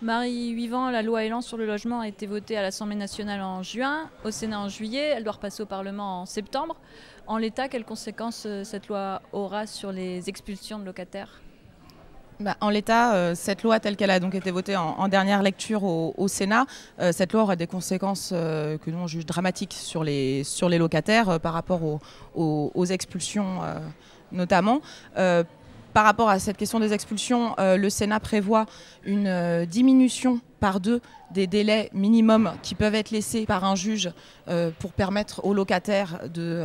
Marie Huivant, la loi Elan sur le logement a été votée à l'Assemblée nationale en juin, au Sénat en juillet, elle doit repasser au Parlement en septembre. En l'état, quelles conséquences cette loi aura sur les expulsions de locataires ? En l'état, cette loi telle qu'elle a donc été votée en dernière lecture au Sénat, cette loi aura des conséquences que nous on juge dramatiques sur les locataires par rapport aux expulsions notamment. Par rapport à cette question des expulsions, le Sénat prévoit une diminution par 2 des délais minimums qui peuvent être laissés par un juge pour permettre aux locataires de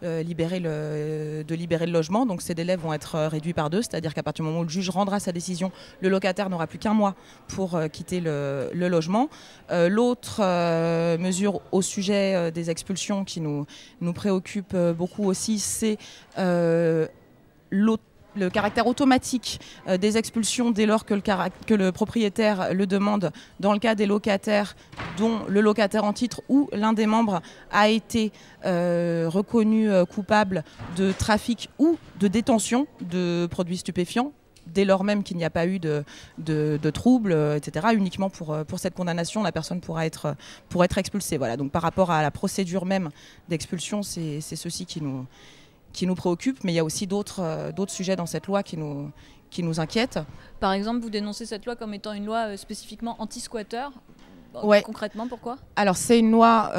libérer le logement. Donc ces délais vont être réduits par 2, c'est-à-dire qu'à partir du moment où le juge rendra sa décision, le locataire n'aura plus qu'un mois pour quitter le logement. L'autre mesure au sujet des expulsions qui nous préoccupe beaucoup aussi, c'est le caractère automatique des expulsions dès lors que le propriétaire le demande dans le cas des locataires dont le locataire en titre ou l'un des membres a été reconnu coupable de trafic ou de détention de produits stupéfiants, dès lors même qu'il n'y a pas eu de troubles, etc. Uniquement pour cette condamnation, la personne pourra être expulsée. Voilà. Donc par rapport à la procédure même d'expulsion, c'est ceci qui nous préoccupe, mais il y a aussi d'autres sujets dans cette loi qui nous inquiètent. Par exemple, vous dénoncez cette loi comme étant une loi spécifiquement anti-squatteur. Ouais. Concrètement, pourquoi ? Alors c'est une loi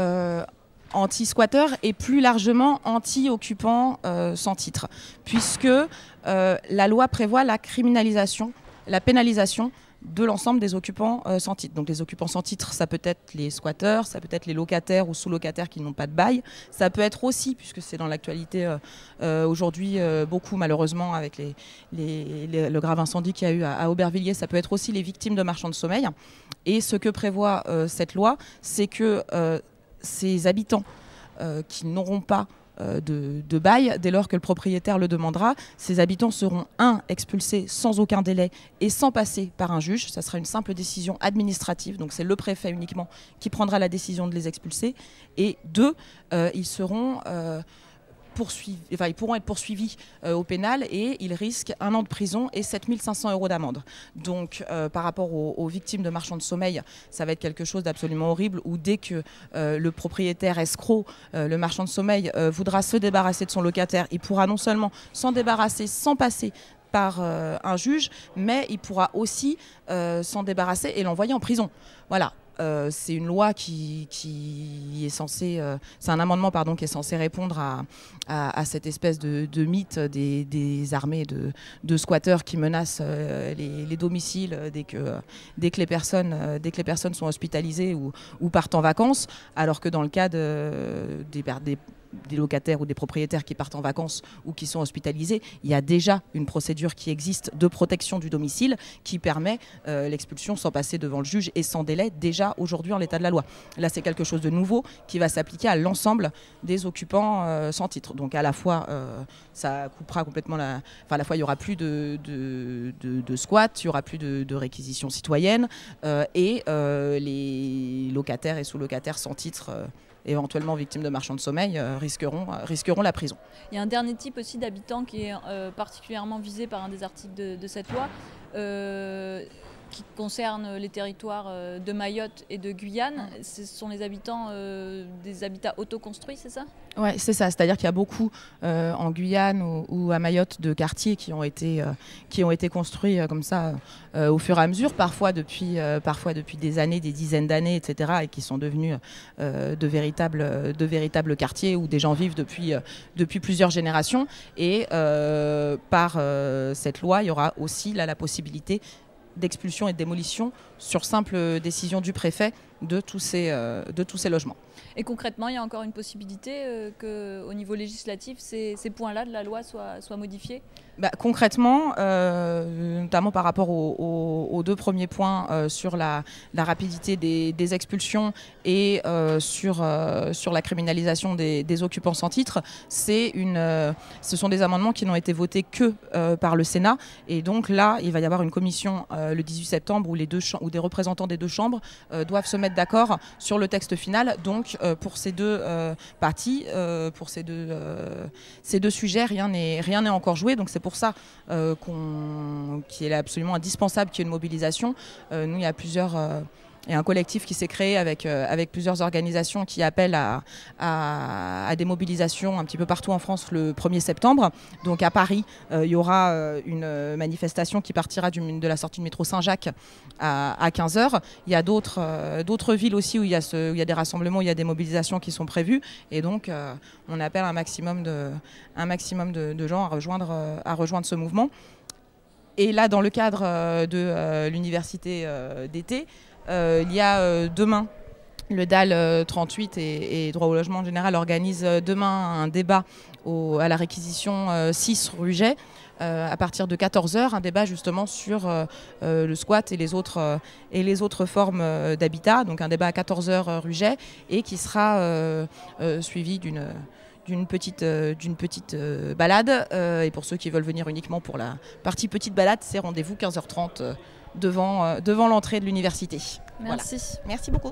anti-squatteur et plus largement anti-occupant sans titre, puisque la loi prévoit la criminalisation, la pénalisation de l'ensemble des occupants sans titre. Donc les occupants sans titre, ça peut être les squatteurs, ça peut être les locataires ou sous-locataires qui n'ont pas de bail. Ça peut être aussi, puisque c'est dans l'actualité aujourd'hui beaucoup malheureusement avec le grave incendie qu'il y a eu à Aubervilliers, ça peut être aussi les victimes de marchands de sommeil. Et ce que prévoit cette loi, c'est que ces habitants qui n'auront pas de bail, dès lors que le propriétaire le demandera, ces habitants seront expulsés sans aucun délai et sans passer par un juge. Ça sera une simple décision administrative, donc c'est le préfet uniquement qui prendra la décision de les expulser. Et 2, ils seront ils pourront être poursuivis au pénal et ils risquent 1 an de prison et 7 500 € d'amende. Donc par rapport aux victimes de marchands de sommeil, ça va être quelque chose d'absolument horrible où dès que le propriétaire escroc, le marchand de sommeil, voudra se débarrasser de son locataire, il pourra non seulement s'en débarrasser sans passer par un juge, mais il pourra aussi s'en débarrasser et l'envoyer en prison. Voilà. C'est une loi qui est censée, c'est un amendement qui est censé répondre à cette espèce de mythe des armées de squatteurs qui menacent les domiciles dès que les personnes sont hospitalisées ou partent en vacances, alors que dans le cas des locataires ou des propriétaires qui partent en vacances ou qui sont hospitalisés, il y a déjà une procédure qui existe de protection du domicile qui permet l'expulsion sans passer devant le juge et sans délai déjà aujourd'hui en l'état de la loi. Là, c'est quelque chose de nouveau qui va s'appliquer à l'ensemble des occupants sans titre. Donc à la fois, ça coupera complètement à la fois il n'y aura plus de squat, il n'y aura plus de réquisition citoyenne et les locataires et sous-locataires sans titre éventuellement victimes de marchands de sommeil, risqueront la prison. Il y a un dernier type aussi d'habitants qui est particulièrement visé par un des articles de cette loi, qui concerne les territoires de Mayotte et de Guyane. Ce sont les habitants des habitats autoconstruits, c'est ça ? Oui, c'est ça. C'est-à-dire qu'il y a beaucoup en Guyane ou à Mayotte de quartiers qui ont été construits comme ça au fur et à mesure, parfois depuis des années, des dizaines d'années, etc., et qui sont devenus de véritables quartiers où des gens vivent depuis plusieurs générations. Et par cette loi, il y aura aussi là, la possibilité d'expulsion et de démolition sur simple décision du préfet de tous ces logements. Et concrètement, il y a encore une possibilité qu'au niveau législatif, ces points-là de la loi soient modifiés ? Concrètement, notamment par rapport aux 2 premiers points sur la rapidité des expulsions et sur la criminalisation des occupants sans titre, ce sont des amendements qui n'ont été votés que par le Sénat. Et donc là, il va y avoir une commission le 18 septembre où des représentants des 2 chambres doivent se mettre d'accord sur le texte final. Donc pour ces 2 parties, pour ces deux sujets, rien n'est encore joué. Donc c'est pour ça qu'il est absolument indispensable qu'il y ait une mobilisation. Nous, il y a il y a un collectif qui s'est créé avec plusieurs organisations qui appellent à des mobilisations un petit peu partout en France le 1er septembre. Donc à Paris, il y aura une manifestation qui partira de la sortie du métro Saint-Jacques à 15h. Il y a d'autres villes aussi où il y a des rassemblements, où il y a des mobilisations qui sont prévues. Et donc on appelle un maximum de gens à rejoindre ce mouvement. Et là, dans le cadre de l'université d'été, il y a demain, le DAL 38 et Droit au logement en général organise demain un débat à la réquisition 6 rue Jay à partir de 14h, un débat justement sur le squat et les autres formes d'habitat, donc un débat à 14h rue Jay et qui sera suivi d'une petite balade. Et pour ceux qui veulent venir uniquement pour la partie petite balade, c'est rendez-vous 15h30 devant l'entrée de l'université. Merci. Voilà. Merci beaucoup.